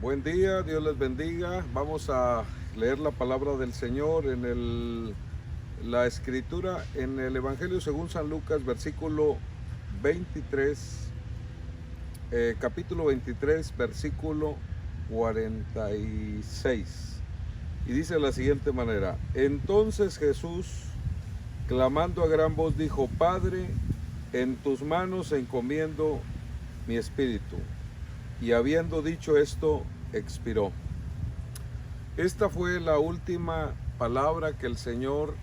Buen día, Dios les bendiga. Vamos a leer la palabra del Señor la escritura en el Evangelio según San Lucas, versículo 23, capítulo 23, versículo 46. Y dice de la siguiente manera: Entonces Jesús, clamando a gran voz, dijo: Padre, en tus manos encomiendo mi espíritu. Y habiendo dicho esto, expiró. Esta fue la última palabra que el Señor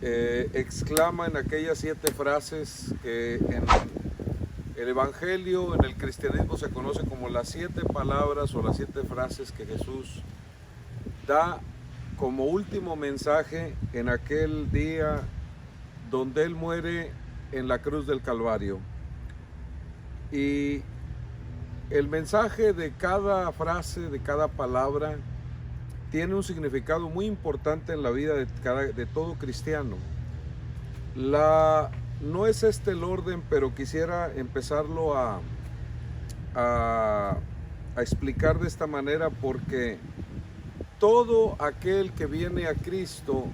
exclama en aquellas 7 frases que en el Evangelio, en el cristianismo, se conoce como las 7 palabras o las 7 frases que Jesús da como último mensaje en aquel día donde Él muere en la cruz del Calvario. Y el mensaje de cada frase, de cada palabra, tiene un significado muy importante en la vida de todo cristiano. No es este el orden, pero quisiera empezarlo a explicar de esta manera, porque todo aquel que viene a Cristo,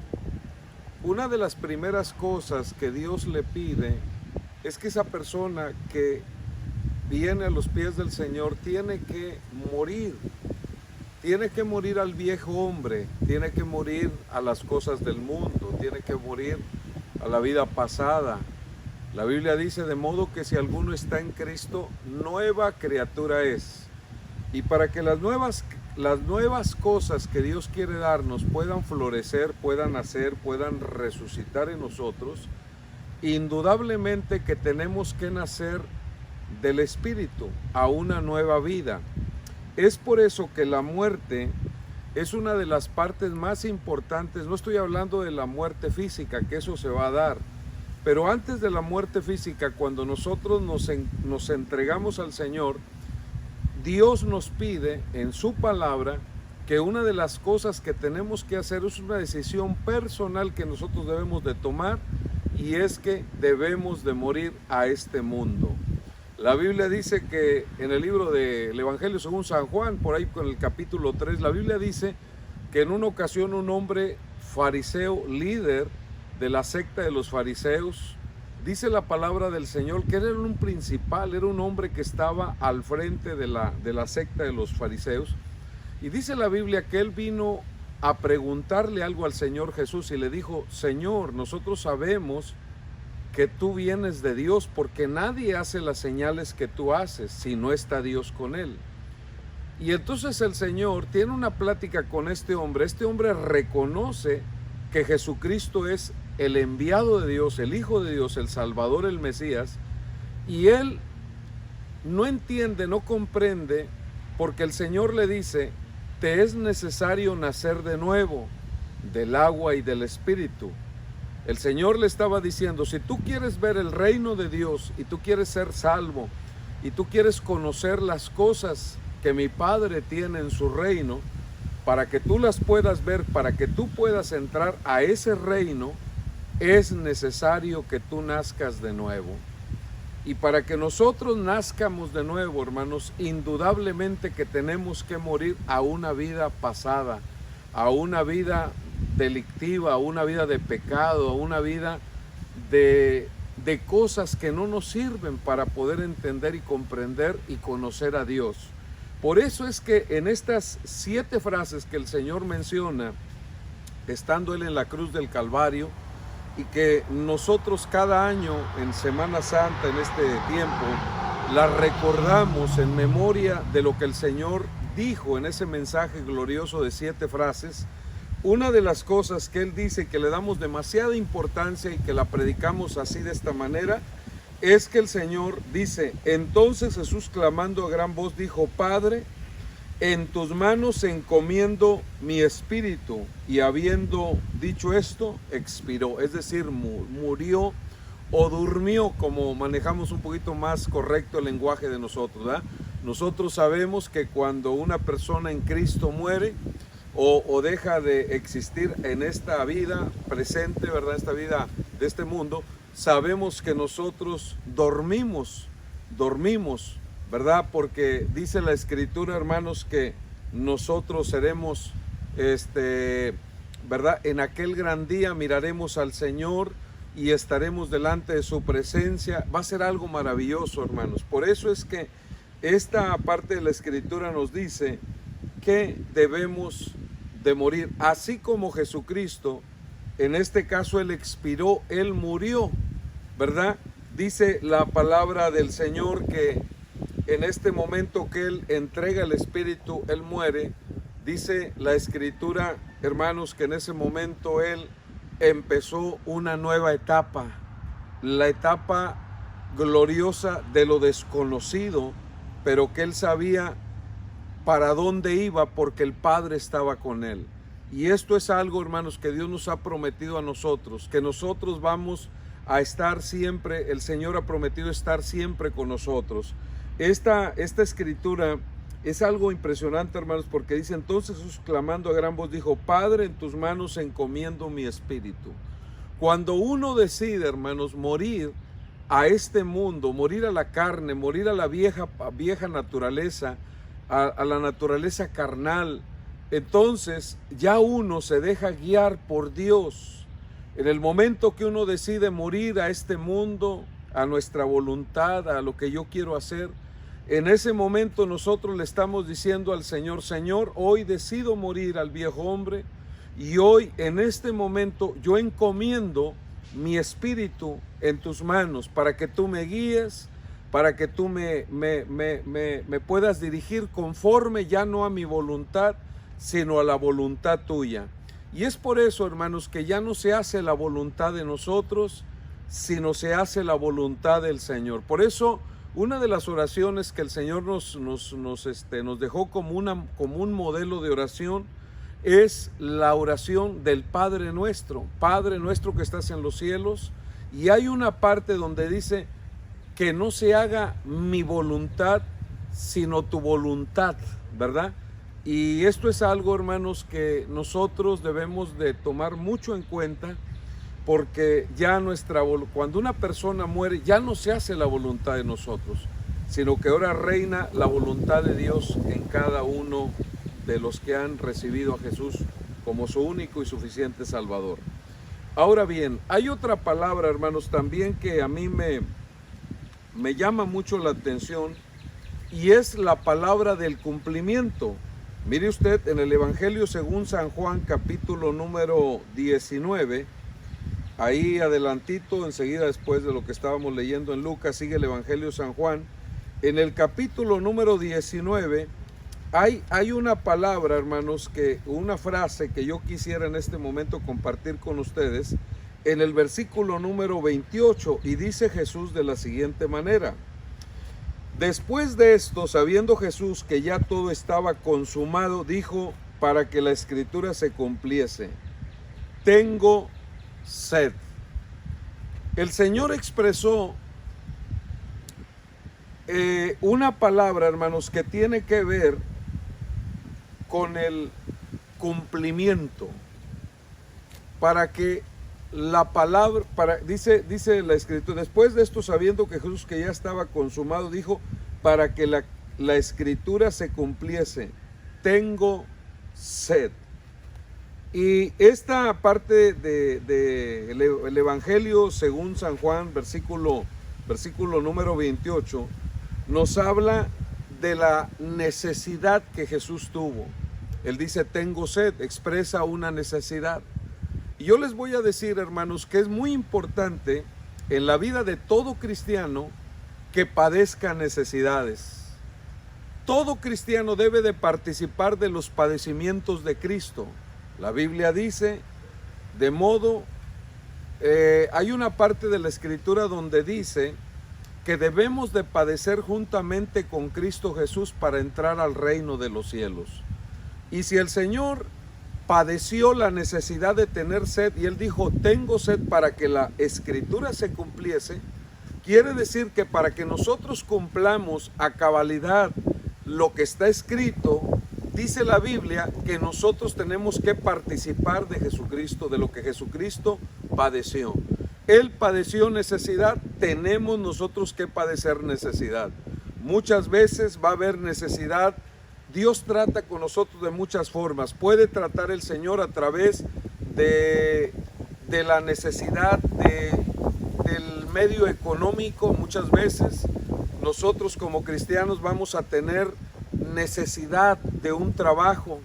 una de las primeras cosas que Dios le pide es que esa persona que viene a los pies del Señor tiene que morir al viejo hombre, tiene que morir a las cosas del mundo, tiene que morir a la vida pasada. La Biblia dice: de modo que si alguno está en Cristo, nueva criatura es. Y para que las nuevas cosas que Dios quiere darnos puedan florecer, puedan nacer, puedan resucitar en nosotros, indudablemente que tenemos que nacer del Espíritu a una nueva vida. Es por eso que la muerte es una de las partes más importantes. No estoy hablando de la muerte física, que eso se va a dar, pero antes de la muerte física, cuando nosotros nos entregamos al Señor, Dios nos pide en su palabra que una de las cosas que tenemos que hacer es una decisión personal que nosotros debemos de tomar, y es que debemos de morir a este mundo. La Biblia dice que en el libro del Evangelio según San Juan, por ahí con el capítulo 3, la Biblia dice que en una ocasión un hombre fariseo, líder de la secta de los fariseos, dice la palabra del Señor que era un principal, era un hombre que estaba al frente de la secta de los fariseos, y dice la Biblia que él vino a preguntarle algo al Señor Jesús y le dijo: Señor, nosotros sabemos que tú vienes de Dios, porque nadie hace las señales que tú haces si no está Dios con él. Y entonces el Señor tiene una plática con este hombre reconoce que Jesucristo es el enviado de Dios, el Hijo de Dios, el Salvador, el Mesías, y él no entiende, no comprende, porque el Señor le dice: te es necesario nacer de nuevo, del agua y del Espíritu. El Señor le estaba diciendo: si tú quieres ver el reino de Dios y tú quieres ser salvo y tú quieres conocer las cosas que mi Padre tiene en su reino, para que tú las puedas ver, para que tú puedas entrar a ese reino, es necesario que tú nazcas de nuevo. Y para que nosotros nazcamos de nuevo, hermanos, indudablemente que tenemos que morir a una vida pasada, a una vida delictiva, a una vida de pecado, a una vida de cosas que no nos sirven para poder entender y comprender y conocer a Dios. Por eso es que en estas 7 frases que el Señor menciona, estando Él en la cruz del Calvario, y que nosotros cada año en Semana Santa, en este tiempo, las recordamos en memoria de lo que el Señor dijo en ese mensaje glorioso de 7 frases. Una de las cosas que Él dice que le damos demasiada importancia y que la predicamos así de esta manera, es que el Señor dice: entonces Jesús, clamando a gran voz, dijo: Padre, en tus manos encomiendo mi espíritu. Y habiendo dicho esto, expiró, es decir, murió o durmió, como manejamos un poquito más correcto el lenguaje de nosotros, ¿verdad? Nosotros sabemos que cuando una persona en Cristo muere o deja de existir en esta vida presente, ¿verdad? Esta vida de este mundo, sabemos que nosotros dormimos, ¿verdad? Porque dice la Escritura, hermanos, que nosotros seremos, ¿verdad? En aquel gran día miraremos al Señor y estaremos delante de su presencia. Va a ser algo maravilloso, hermanos. Por eso es que esta parte de la Escritura nos dice que debemos de morir, así como Jesucristo, en este caso Él expiró, Él murió, ¿verdad? Dice la palabra del Señor que en este momento que Él entrega el Espíritu, Él muere. Dice la Escritura, hermanos, que en ese momento Él empezó una nueva etapa, la etapa gloriosa de lo desconocido, pero que Él sabía para dónde iba porque el Padre estaba con Él. Y esto es algo, hermanos, que Dios nos ha prometido a nosotros, que nosotros vamos a estar siempre, el Señor ha prometido estar siempre con nosotros. Esta Escritura es algo impresionante, hermanos, porque dice: entonces Jesús, clamando a gran voz, dijo: Padre, en tus manos encomiendo mi espíritu. Cuando uno decide, hermanos, morir a este mundo, morir a la carne, morir a la vieja naturaleza, a la naturaleza carnal, entonces ya uno se deja guiar por Dios. En el momento que uno decide morir a este mundo, a nuestra voluntad, a lo que yo quiero hacer, en ese momento nosotros le estamos diciendo al Señor: Señor, hoy decido morir al viejo hombre, y hoy en este momento yo encomiendo mi espíritu en tus manos para que tú me guíes, para que tú me puedas dirigir conforme ya no a mi voluntad, sino a la voluntad tuya. Y es por eso, hermanos, que ya no se hace la voluntad de nosotros, sino se hace la voluntad del Señor. Por eso, una de las oraciones que el Señor nos dejó como un modelo de oración es la oración del Padre nuestro que estás en los cielos. Y hay una parte donde dice: que no se haga mi voluntad, sino tu voluntad, ¿verdad? Y esto es algo, hermanos, que nosotros debemos de tomar mucho en cuenta, porque ya cuando una persona muere, ya no se hace la voluntad de nosotros, sino que ahora reina la voluntad de Dios en cada uno de los que han recibido a Jesús como su único y suficiente Salvador. Ahora bien, hay otra palabra, hermanos, también que a mí me llama mucho la atención, y es la palabra del cumplimiento. Mire usted, en el Evangelio según San Juan, capítulo número 19, ahí adelantito, enseguida después de lo que estábamos leyendo en Lucas, sigue el Evangelio San Juan. En el capítulo número 19 hay una palabra, hermanos, una frase que yo quisiera en este momento compartir con ustedes, en el versículo número 28, y dice Jesús de la siguiente manera: después de esto, sabiendo Jesús que ya todo estaba consumado, dijo, para que la Escritura se cumpliese: tengo sed. El Señor expresó una palabra, hermanos, que tiene que ver con el cumplimiento, para que la palabra, dice la Escritura, después de esto, sabiendo que Jesús que ya estaba consumado, dijo, para que la Escritura se cumpliese: tengo sed. Y esta parte del Evangelio según San Juan, versículo número 28, nos habla de la necesidad que Jesús tuvo. Él dice: tengo sed, expresa una necesidad. Y yo les voy a decir, hermanos, que es muy importante en la vida de todo cristiano que padezca necesidades. Todo cristiano debe de participar de los padecimientos de Cristo. La Biblia dice, hay una parte de la Escritura donde dice que debemos de padecer juntamente con Cristo Jesús para entrar al reino de los cielos. Y si el Señor padeció la necesidad de tener sed, y Él dijo, tengo sed, para que la Escritura se cumpliese, quiere decir que para que nosotros cumplamos a cabalidad lo que está escrito, dice la Biblia que nosotros tenemos que participar de Jesucristo, de lo que Jesucristo padeció. Él padeció necesidad, tenemos nosotros que padecer necesidad. muchas veces va a haber necesidad. Dios trata con nosotros de muchas formas. Puede tratar el Señor a través de la necesidad del medio económico. Muchas veces nosotros como cristianos vamos a tener necesidad de un trabajo,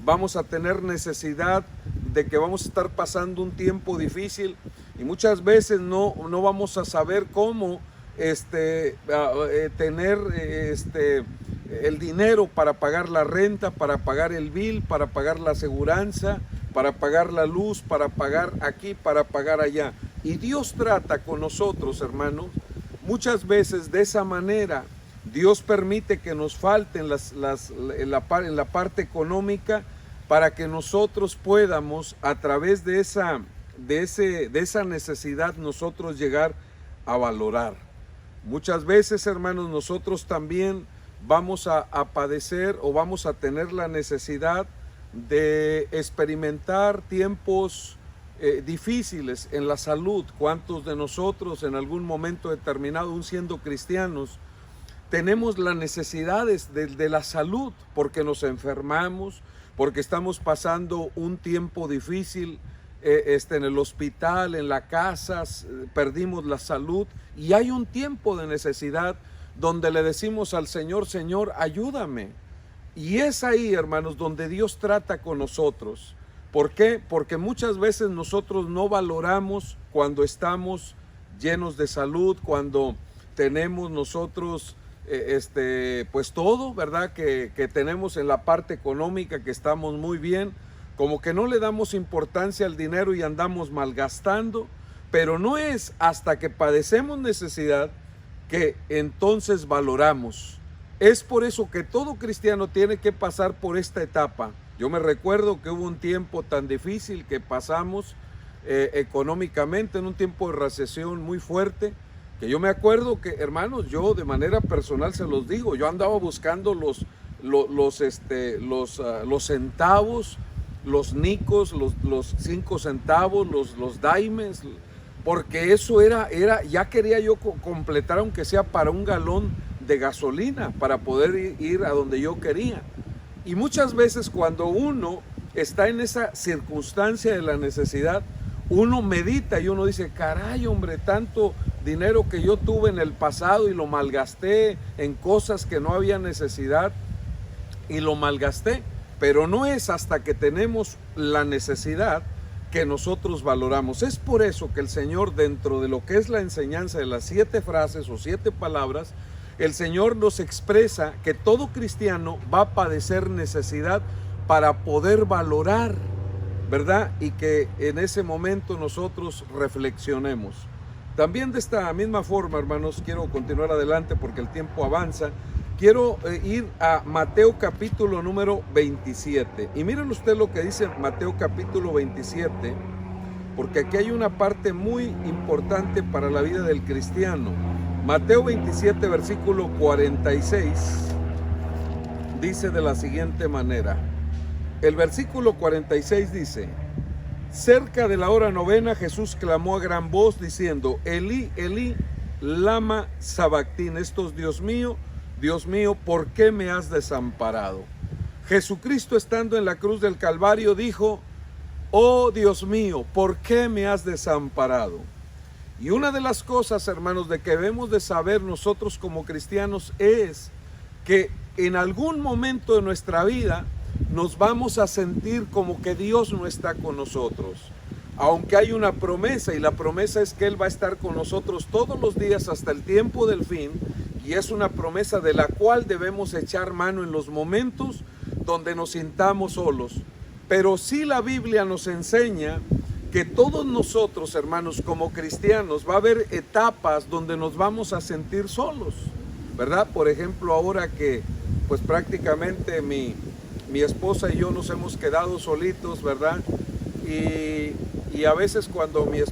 vamos a tener necesidad de que vamos a estar pasando un tiempo difícil y muchas veces no vamos a saber cómo tener el dinero para pagar la renta, para pagar el bill, para pagar la aseguranza, para pagar la luz, para pagar aquí, para pagar allá. Y Dios trata con nosotros, hermanos, muchas veces de esa manera. Dios permite que nos falten en la parte económica para que nosotros podamos, a través de esa necesidad, nosotros llegar a valorar. Muchas veces, hermanos, nosotros también vamos a padecer o vamos a tener la necesidad de experimentar tiempos difíciles en la salud. ¿Cuántos de nosotros en algún momento determinado, aún siendo cristianos, tenemos las necesidades de la salud? Porque nos enfermamos, porque estamos pasando un tiempo difícil en el hospital, en la casa, perdimos la salud y hay un tiempo de necesidad donde le decimos al Señor: Señor, ayúdame. Y es ahí, hermanos, donde Dios trata con nosotros. ¿Por qué? Porque muchas veces nosotros no valoramos cuando estamos llenos de salud, cuando tenemos nosotros pues todo, ¿verdad? Que tenemos en la parte económica, que estamos muy bien, como que no le damos importancia al dinero y andamos malgastando, pero no es hasta que padecemos necesidad que entonces valoramos. Es por eso que todo cristiano tiene que pasar por esta etapa. Yo me recuerdo que hubo un tiempo tan difícil que pasamos económicamente, en un tiempo de recesión muy fuerte, que yo me acuerdo que, hermanos, yo de manera personal se los digo, yo andaba buscando los centavos, los nicos, los 5 centavos, los daimes, porque eso era ya quería yo completar, aunque sea para un galón de gasolina, para poder ir a donde yo quería. Y muchas veces cuando uno está en esa circunstancia de la necesidad, uno medita y uno dice: caray, hombre, tanto dinero que yo tuve en el pasado y lo malgasté en cosas que no había necesidad y lo malgasté. Pero no es hasta que tenemos la necesidad que nosotros valoramos. Es por eso que el Señor, dentro de lo que es la enseñanza de las 7 frases o 7 palabras, el Señor nos expresa que todo cristiano va a padecer necesidad para poder valorar, ¿verdad? Y que en ese momento nosotros reflexionemos. También de esta misma forma, hermanos, quiero continuar adelante porque el tiempo avanza. Quiero ir a Mateo capítulo número 27. Y miren usted lo que dice Mateo capítulo 27, porque aquí hay una parte muy importante para la vida del cristiano. Mateo 27, versículo 46, dice de la siguiente manera. El versículo 46 dice: cerca de la hora novena, Jesús clamó a gran voz diciendo: Elí, Elí, lama sabactín. Esto es: Dios mío, ¿por qué me has desamparado? Jesucristo, estando en la cruz del Calvario, dijo: oh Dios mío, ¿por qué me has desamparado? Y una de las cosas, hermanos, de que debemos de saber nosotros como cristianos es que en algún momento de nuestra vida nos vamos a sentir como que Dios no está con nosotros. Aunque hay una promesa, y la promesa es que Él va a estar con nosotros todos los días hasta el tiempo del fin, y es una promesa de la cual debemos echar mano en los momentos donde nos sintamos solos. Pero sí la Biblia nos enseña que todos nosotros, hermanos, como cristianos, va a haber etapas donde nos vamos a sentir solos, ¿verdad? Por ejemplo, ahora que pues prácticamente mi esposa y yo nos hemos quedado solitos, ¿verdad? Y a veces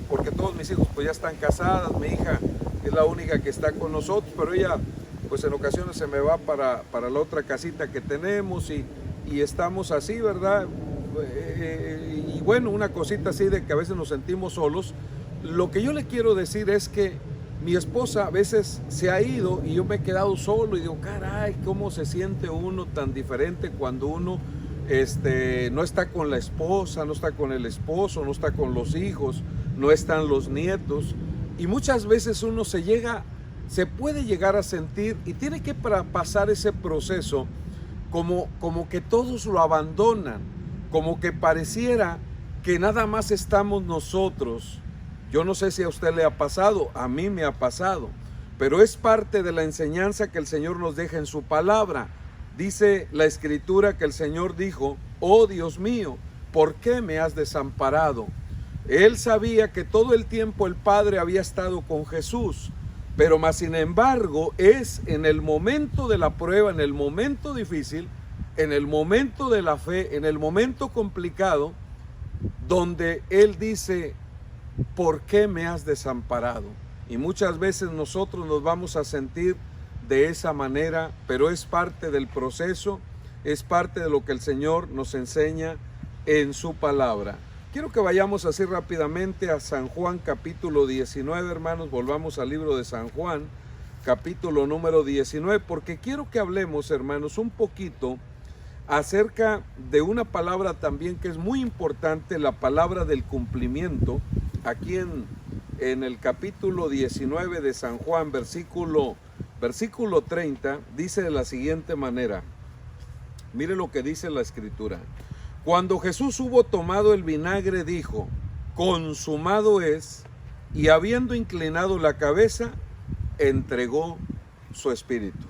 porque todos mis hijos pues ya están casadas, mi hija es la única que está con nosotros, pero ella pues en ocasiones se me va para la otra casita que tenemos y estamos así, ¿verdad? Y bueno, una cosita así de que a veces nos sentimos solos. Lo que yo le quiero decir es que mi esposa a veces se ha ido y yo me he quedado solo y digo, caray, ¿cómo se siente uno tan diferente cuando uno no está con la esposa, no está con el esposo, no está con los hijos, no están los nietos? Y muchas veces uno se puede llegar a sentir y tiene que pasar ese proceso como que todos lo abandonan, como que pareciera que nada más estamos nosotros. Yo no sé si a usted le ha pasado, a mí me ha pasado, pero es parte de la enseñanza que el Señor nos deja en su palabra. Dice la Escritura que el Señor dijo, oh Dios mío, ¿por qué me has desamparado? Él sabía que todo el tiempo el Padre había estado con Jesús, pero más sin embargo es en el momento de la prueba, en el momento difícil, en el momento de la fe, en el momento complicado, donde Él dice, ¿por qué me has desamparado? Y muchas veces nosotros nos vamos a sentir de esa manera, pero es parte del proceso, es parte de lo que el Señor nos enseña en su palabra. Quiero que vayamos así rápidamente a San Juan capítulo 19, hermanos, volvamos al libro de San Juan, capítulo número 19, porque quiero que hablemos, hermanos, un poquito acerca de una palabra también que es muy importante, la palabra del cumplimiento. Aquí en el capítulo 19 de San Juan, versículo 30, dice de la siguiente manera. Mire lo que dice la Escritura. Cuando Jesús hubo tomado el vinagre, dijo, consumado es, y habiendo inclinado la cabeza, entregó su espíritu.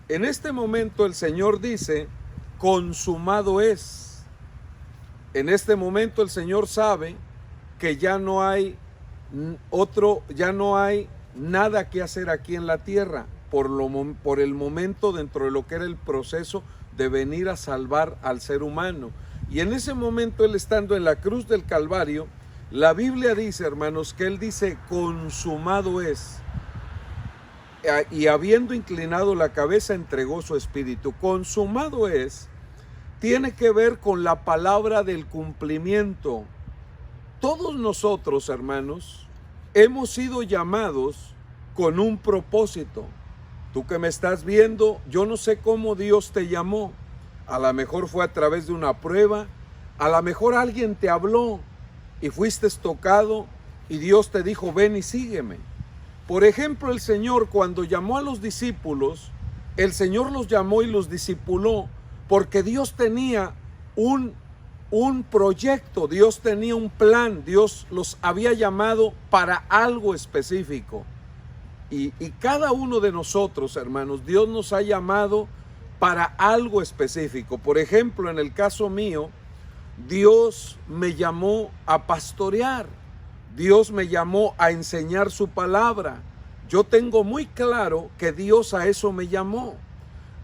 En este momento el Señor dice, consumado es. En este momento el Señor sabe que ya no hay nada que hacer aquí en la tierra por el momento dentro de lo que era el proceso de venir a salvar al ser humano. Y en ese momento Él estando en la cruz del Calvario, la Biblia dice, hermanos, que Él dice, consumado es. Y habiendo inclinado la cabeza, entregó su espíritu. Consumado es, tiene que ver con la palabra del cumplimiento. Todos nosotros, hermanos, hemos sido llamados con un propósito. Tú que me estás viendo, yo no sé cómo Dios te llamó. A lo mejor fue a través de una prueba, a lo mejor alguien te habló y fuiste tocado y Dios te dijo, ven y sígueme. Por ejemplo, el Señor cuando llamó a los discípulos, el Señor los llamó y los discipuló porque Dios tenía un proyecto, Dios tenía un plan, Dios los había llamado para algo específico. Y cada uno de nosotros, hermanos, Dios nos ha llamado para algo específico. Por ejemplo, en el caso mío, Dios me llamó a pastorear, Dios me llamó a enseñar su palabra. Yo tengo muy claro que Dios a eso me llamó.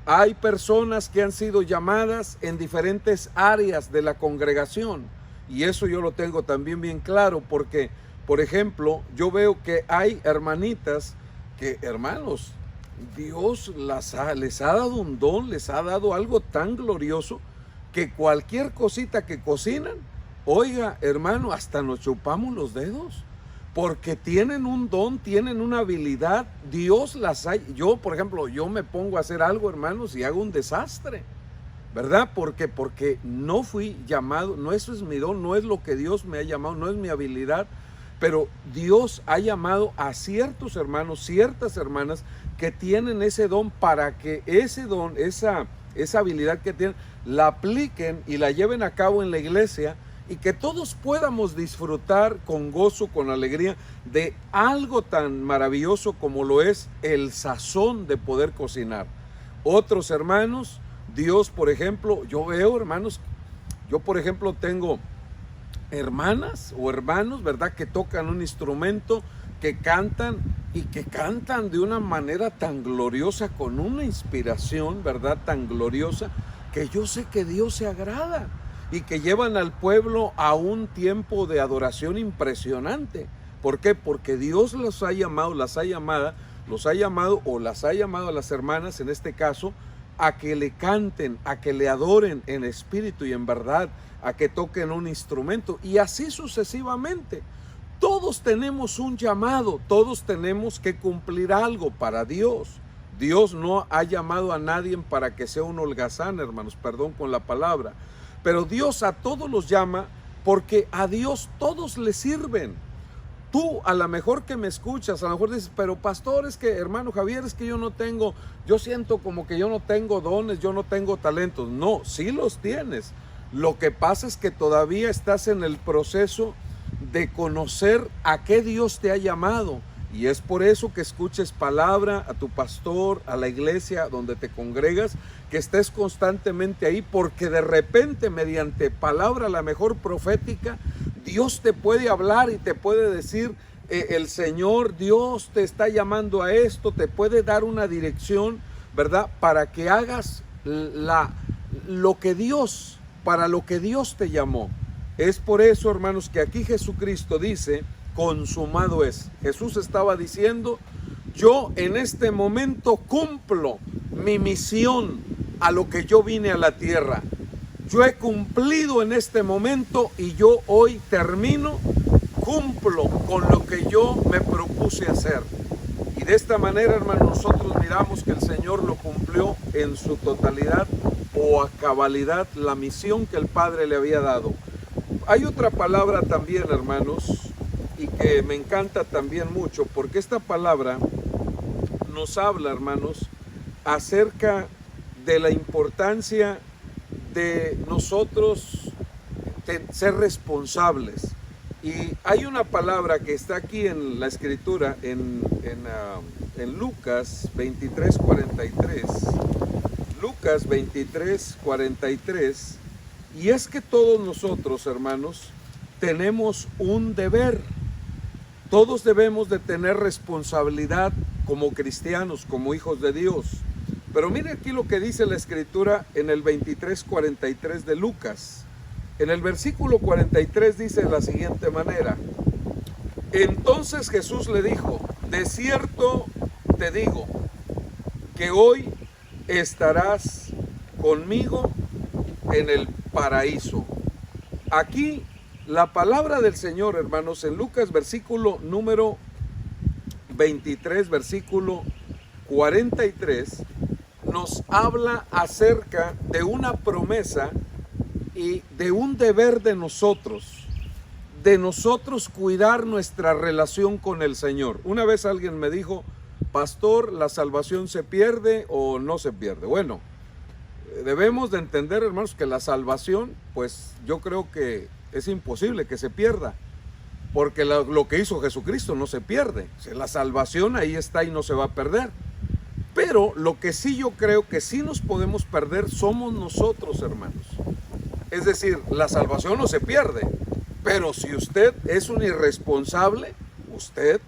Hay personas que han sido llamadas en diferentes áreas de la congregación y eso yo lo tengo también bien claro porque, por ejemplo, yo veo que hay hermanitas que, hermanos, Dios les ha dado un don, les ha dado algo tan glorioso que cualquier cosita que cocinan, oiga, hermano, hasta nos chupamos los dedos, porque tienen un don, tienen una habilidad, Dios las ha. Yo, por ejemplo, yo me pongo a hacer algo, hermanos, y hago un desastre, ¿verdad? Porque no fui llamado, no, eso es mi don, no es lo que Dios me ha llamado, no es mi habilidad, pero Dios ha llamado a ciertos hermanos, ciertas hermanas que tienen ese don para que ese don, esa habilidad que tienen, la apliquen y la lleven a cabo en la iglesia y que todos podamos disfrutar con gozo, con alegría de algo tan maravilloso como lo es el sazón de poder cocinar. Otros hermanos, Dios, por ejemplo, yo veo, hermanos, yo por ejemplo tengo hermanas o hermanos, ¿verdad?, que tocan un instrumento, que cantan y que cantan de una manera tan gloriosa, con una inspiración, ¿verdad?, tan gloriosa, que yo sé que Dios se agrada y que llevan al pueblo a un tiempo de adoración impresionante. ¿Por qué? Porque Dios los ha llamado, las ha llamado a las hermanas, en este caso, a que le canten, a que le adoren en espíritu y en verdad, a que toquen un instrumento y así sucesivamente. Todos tenemos un llamado, todos tenemos que cumplir algo para Dios. Dios no ha llamado a nadie para que sea un holgazán, hermanos, perdón con la palabra, pero Dios a todos los llama porque a Dios todos le sirven. Tú a lo mejor que me escuchas, a lo mejor dices, pero pastor, es que hermano Javier, es que yo siento como que yo no tengo dones, yo no tengo talentos. No, sí los tienes. Lo que pasa es que todavía estás en el proceso de conocer a qué Dios te ha llamado. Y es por eso que escuches palabra a tu pastor, a la iglesia donde te congregas, que estés constantemente ahí, porque de repente mediante palabra, la mejor profética, Dios te puede hablar y te puede decir, el Señor Dios te está llamando a esto, te puede dar una dirección, ¿verdad? Para que hagas para lo que Dios te llamó. Es por eso, hermanos, que aquí Jesucristo dice, consumado es. Jesús estaba diciendo, yo en este momento cumplo mi misión a lo que yo vine a la tierra. Yo he cumplido en este momento y yo hoy cumplo con lo que yo me propuse hacer. Y de esta manera, hermanos, nosotros miramos que el Señor lo cumplió en su totalidad o a cabalidad la misión que el Padre le había dado. Hay otra palabra también, hermanos, y que me encanta también mucho, porque esta palabra nos habla, hermanos, acerca de la importancia de nosotros ser responsables. Y hay una palabra que está aquí en la escritura, en Lucas 23:43. Lucas 23:43. Y es que todos nosotros, hermanos, tenemos un deber. Todos debemos de tener responsabilidad como cristianos, como hijos de Dios. Pero mire aquí lo que dice la escritura en el 23:43 de Lucas. En el versículo 43 dice de la siguiente manera: entonces Jesús le dijo, de cierto te digo, que hoy estarás conmigo en el paraíso. Aquí la palabra del Señor, hermanos, en Lucas versículo número 23, versículo 43, nos habla acerca de una promesa y de un deber de nosotros cuidar nuestra relación con el Señor. Una vez alguien me dijo, pastor, ¿la salvación se pierde o no se pierde? Bueno, debemos de entender, hermanos, que la salvación, pues yo creo que es imposible que se pierda, porque lo que hizo Jesucristo no se pierde. La salvación ahí está y no se va a perder. Pero lo que sí yo creo que sí nos podemos perder somos nosotros, hermanos. Es decir, la salvación no se pierde, pero si usted es un irresponsable, usted,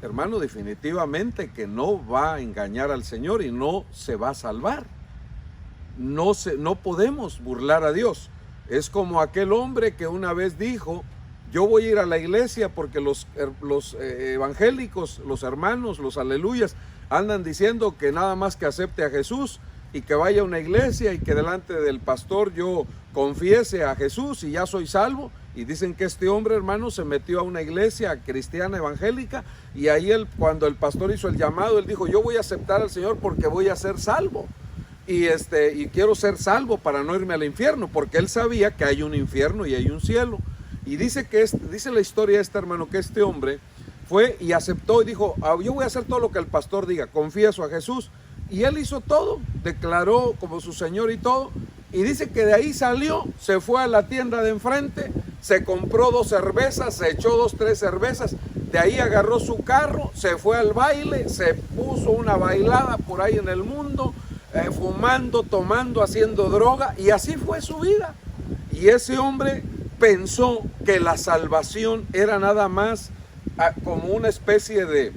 hermano, definitivamente que no va a engañar al Señor y no se va a salvar. No podemos burlar a Dios. Es como aquel hombre que una vez dijo, yo voy a ir a la iglesia porque los evangélicos, los hermanos, los aleluyas, andan diciendo que nada más que acepte a Jesús y que vaya a una iglesia y que delante del pastor yo confiese a Jesús y ya soy salvo. Y dicen que este hombre, hermano, se metió a una iglesia cristiana evangélica y ahí cuando el pastor hizo el llamado, él dijo, yo voy a aceptar al Señor porque voy a ser salvo. Y quiero ser salvo para no irme al infierno, porque él sabía que hay un infierno y hay un cielo. Y dice la historia esta, hermano, que este hombre fue y aceptó y dijo, yo voy a hacer todo lo que el pastor diga, confieso a Jesús. Y él hizo todo, declaró como su Señor y todo. Y dice que de ahí salió, se fue a la tienda de enfrente, se compró 2 cervezas, se echó 2, 3 cervezas. De ahí agarró su carro, se fue al baile, se puso una bailada por ahí en el mundo, fumando, tomando, haciendo droga, y así fue su vida. Y ese hombre pensó que la salvación era nada más como una especie de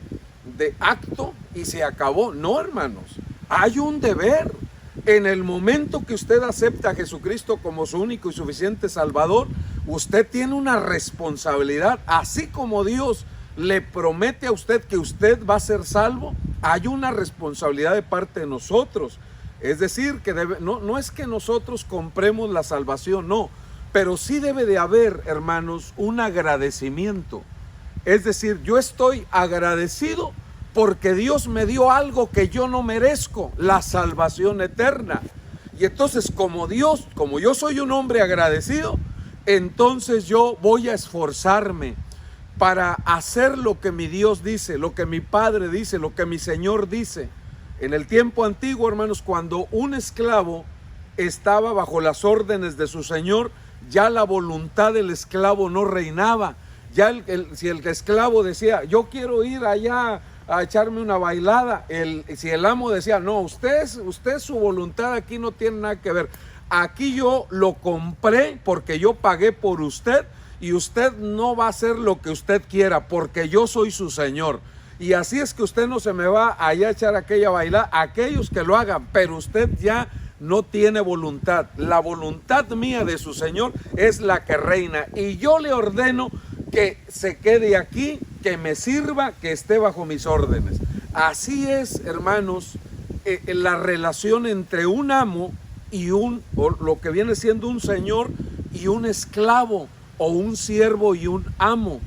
acto y se acabó. No, hermanos, hay un deber. En el momento que usted acepta a Jesucristo como su único y suficiente Salvador, usted tiene una responsabilidad. Así como Dios le promete a usted que usted va a ser salvo, hay una responsabilidad de parte de nosotros. Es decir, que no es que nosotros compremos la salvación, no, pero sí debe de haber, hermanos, un agradecimiento. Es decir, yo estoy agradecido porque Dios me dio algo que yo no merezco, la salvación eterna. Y entonces como yo soy un hombre agradecido, entonces yo voy a esforzarme para hacer lo que mi Dios dice, lo que mi Padre dice, lo que mi Señor dice. En el tiempo antiguo, hermanos, cuando un esclavo estaba bajo las órdenes de su Señor, ya la voluntad del esclavo no reinaba. Ya si el esclavo decía, yo quiero ir allá a echarme una bailada, si el amo decía, no, usted su voluntad aquí no tiene nada que ver. Aquí yo lo compré porque yo pagué por usted y usted no va a hacer lo que usted quiera porque yo soy su Señor. Y así es que usted no se me va allá a echar aquella bailada, aquellos que lo hagan, pero usted ya no tiene voluntad. La voluntad mía de su Señor es la que reina y yo le ordeno que se quede aquí, que me sirva, que esté bajo mis órdenes. Así es, hermanos, la relación entre un amo y o lo que viene siendo un señor y un esclavo, o un siervo y un amo.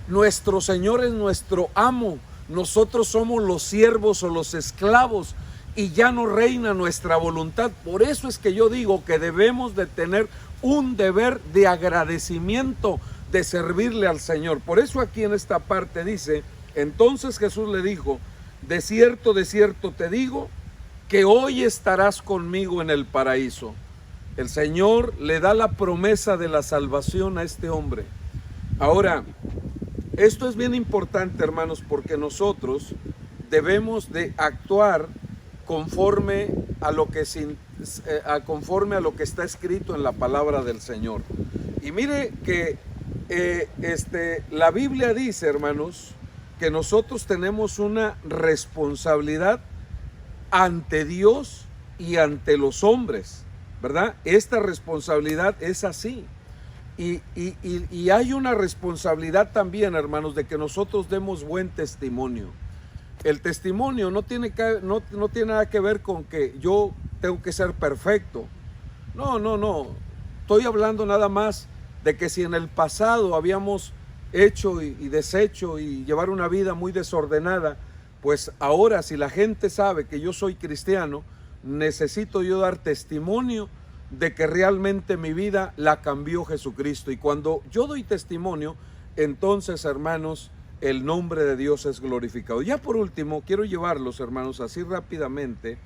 Nuestro Señor es nuestro amo, nosotros somos los siervos o los esclavos y ya no reina nuestra voluntad. Por eso es que yo digo que debemos de tener un deber de agradecimiento, de servirle al Señor. Por eso aquí en esta parte dice, entonces Jesús le dijo, de cierto te digo, que hoy estarás conmigo en el paraíso. El Señor le da la promesa de la salvación a este hombre. Ahora, esto es bien importante, hermanos, porque nosotros debemos de actuar conforme a lo que está escrito en la palabra del Señor. Y mire que la Biblia dice, hermanos, que nosotros tenemos una responsabilidad ante Dios y ante los hombres, ¿verdad? Esta responsabilidad es así. Y hay una responsabilidad también, hermanos, de que nosotros demos buen testimonio. El testimonio no tiene nada que ver con que yo tengo que ser perfecto. No. Estoy hablando nada más de que si en el pasado habíamos hecho y deshecho y llevar una vida muy desordenada, pues ahora si la gente sabe que yo soy cristiano, necesito yo dar testimonio de que realmente mi vida la cambió Jesucristo. Y cuando yo doy testimonio, entonces, hermanos, el nombre de Dios es glorificado. Ya por último, quiero llevarlos, hermanos, así rápidamente,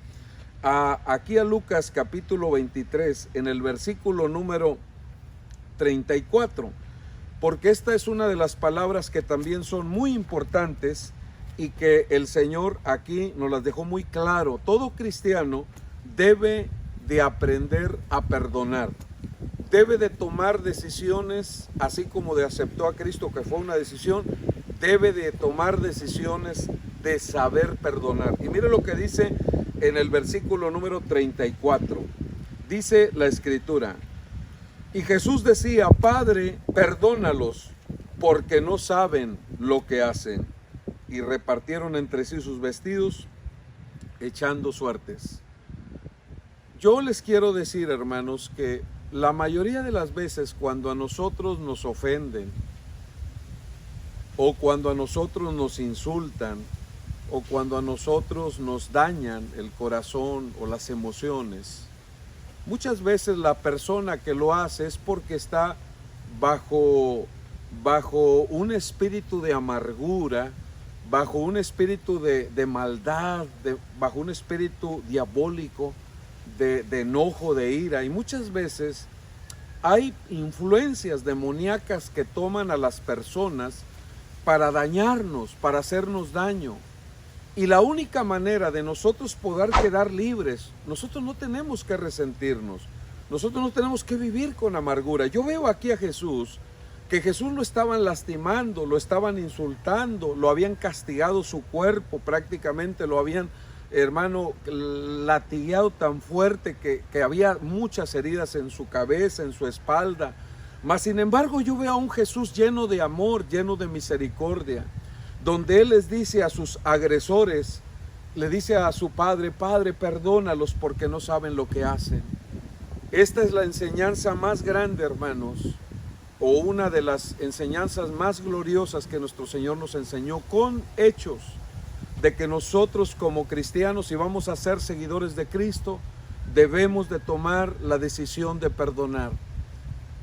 aquí a Lucas capítulo 23, en el versículo número 34, porque esta es una de las palabras que también son muy importantes y que el Señor aquí nos las dejó muy claro. Todo cristiano debe de aprender a perdonar, debe de tomar decisiones, así como de aceptó a Cristo, que fue una decisión, debe de tomar decisiones de saber perdonar. Y mire lo que dice en el versículo número 34, dice la Escritura, y Jesús decía, Padre, perdónalos, porque no saben lo que hacen. Y repartieron entre sí sus vestidos, echando suertes. Yo les quiero decir, hermanos, que la mayoría de las veces cuando a nosotros nos ofenden, o cuando a nosotros nos insultan, o cuando a nosotros nos dañan el corazón o las emociones, muchas veces la persona que lo hace es porque está bajo un espíritu de amargura, bajo un espíritu de maldad, bajo un espíritu diabólico, de enojo, de ira. Y muchas veces hay influencias demoníacas que toman a las personas para dañarnos, para hacernos daño. Y la única manera de nosotros poder quedar libres, nosotros no tenemos que resentirnos, nosotros no tenemos que vivir con amargura. Yo veo aquí a Jesús, que Jesús lo estaban lastimando, lo estaban insultando, lo habían castigado su cuerpo, prácticamente lo habían, hermano, latigueado tan fuerte que había muchas heridas en su cabeza, en su espalda. Mas sin embargo yo veo a un Jesús lleno de amor, lleno de misericordia, donde Él les dice a sus agresores, le dice a su Padre, Padre, perdónalos porque no saben lo que hacen. Esta es la enseñanza más grande, hermanos, o una de las enseñanzas más gloriosas que nuestro Señor nos enseñó con hechos, de que nosotros como cristianos, si vamos a ser seguidores de Cristo, debemos de tomar la decisión de perdonar.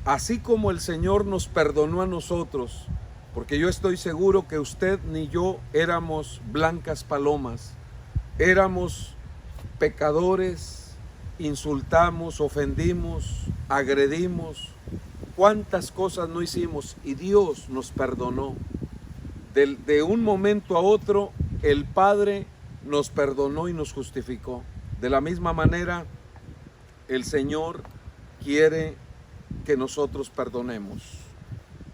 Así como el Señor nos perdonó a nosotros, porque yo estoy seguro que usted ni yo éramos blancas palomas, éramos pecadores, insultamos, ofendimos, agredimos, cuántas cosas no hicimos y Dios nos perdonó. De un momento a otro, el Padre nos perdonó y nos justificó. De la misma manera, el Señor quiere que nosotros perdonemos.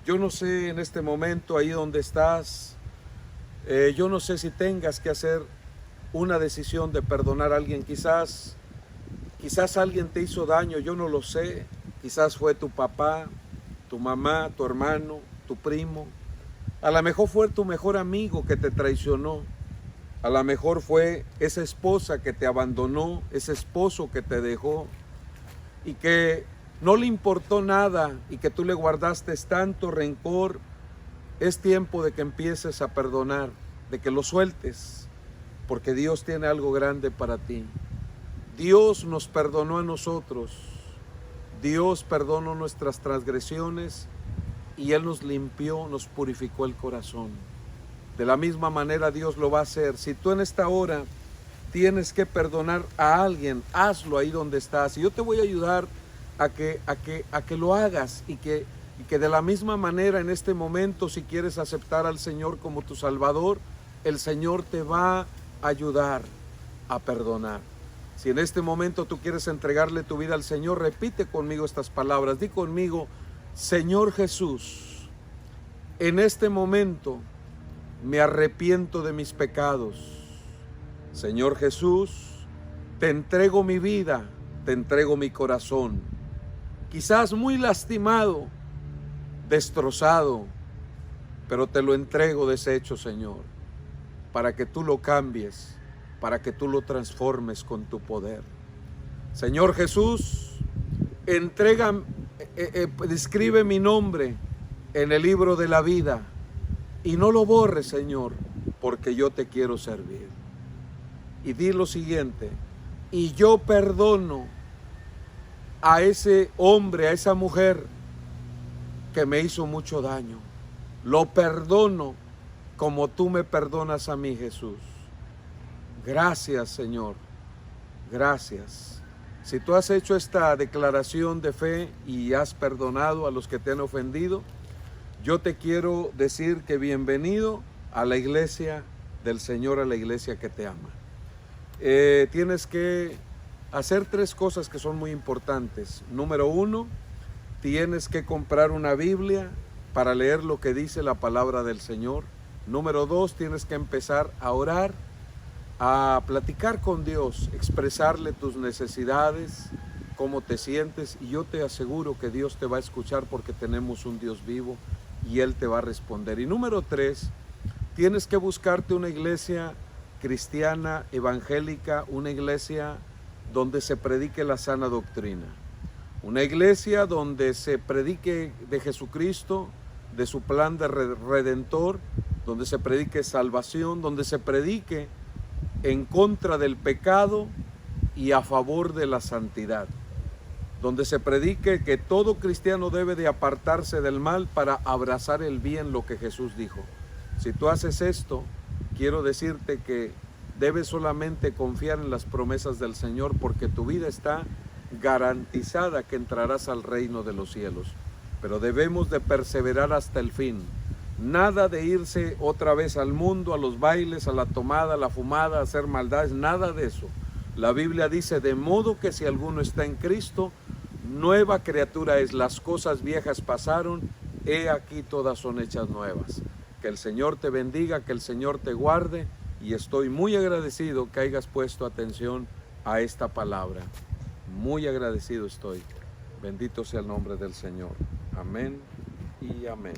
Yo no sé en este momento, ahí donde estás, yo no sé si tengas que hacer una decisión de perdonar a alguien. Quizás alguien te hizo daño, yo no lo sé. Quizás fue tu papá, tu mamá, tu hermano, tu primo. A lo mejor fue tu mejor amigo que te traicionó. A lo mejor fue esa esposa que te abandonó, ese esposo que te dejó y que no le importó nada y que tú le guardaste tanto rencor. Es tiempo de que empieces a perdonar, de que lo sueltes, porque Dios tiene algo grande para ti. Dios nos perdonó a nosotros. Dios perdonó nuestras transgresiones y Él nos limpió, nos purificó el corazón. De la misma manera Dios lo va a hacer. Si tú en esta hora tienes que perdonar a alguien, hazlo ahí donde estás. Y yo te voy a ayudar a que lo hagas y que de la misma manera en este momento, si quieres aceptar al Señor como tu Salvador, el Señor te va a ayudar a perdonar. Si en este momento tú quieres entregarle tu vida al Señor, repite conmigo estas palabras. Di conmigo: Señor Jesús, en este momento me arrepiento de mis pecados. Señor Jesús, te entrego mi vida, te entrego mi corazón. Quizás muy lastimado, destrozado, pero te lo entrego deshecho, Señor, para que tú lo cambies, para que tú lo transformes con tu poder. Señor Jesús, escribe mi nombre en el libro de la vida y no lo borres, Señor, porque yo te quiero servir. Y di lo siguiente: y yo perdono a ese hombre, a esa mujer que me hizo mucho daño. Lo perdono como tú me perdonas a mí, Jesús. Gracias, Señor. Gracias. Si tú has hecho esta declaración de fe y has perdonado a los que te han ofendido, yo te quiero decir que bienvenido a la iglesia del Señor, a la iglesia que te ama. Tienes que hacer 3 cosas que son muy importantes. Número 1, tienes que comprar una Biblia para leer lo que dice la palabra del Señor. Número 2, tienes que empezar a orar, a platicar con Dios, expresarle tus necesidades, cómo te sientes, y yo te aseguro que Dios te va a escuchar porque tenemos un Dios vivo y Él te va a responder. Y número 3, tienes que buscarte una iglesia cristiana, evangélica, una iglesia donde se predique la sana doctrina, una iglesia donde se predique de Jesucristo, de su plan de redentor, donde se predique salvación, donde se predique en contra del pecado y a favor de la santidad, donde se predique que todo cristiano debe de apartarse del mal para abrazar el bien, lo que Jesús dijo. Si tú haces esto, quiero decirte que debes solamente confiar en las promesas del Señor, porque tu vida está garantizada que entrarás al reino de los cielos. Pero debemos de perseverar hasta el fin. Nada de irse otra vez al mundo, a los bailes, a la tomada, a la fumada, a hacer maldades, nada de eso. La Biblia dice: de modo que si alguno está en Cristo, nueva criatura es. Las cosas viejas pasaron, he aquí todas son hechas nuevas. Que el Señor te bendiga, que el Señor te guarde, y estoy muy agradecido que hayas puesto atención a esta palabra. Muy agradecido estoy. Bendito sea el nombre del Señor. Amén y amén.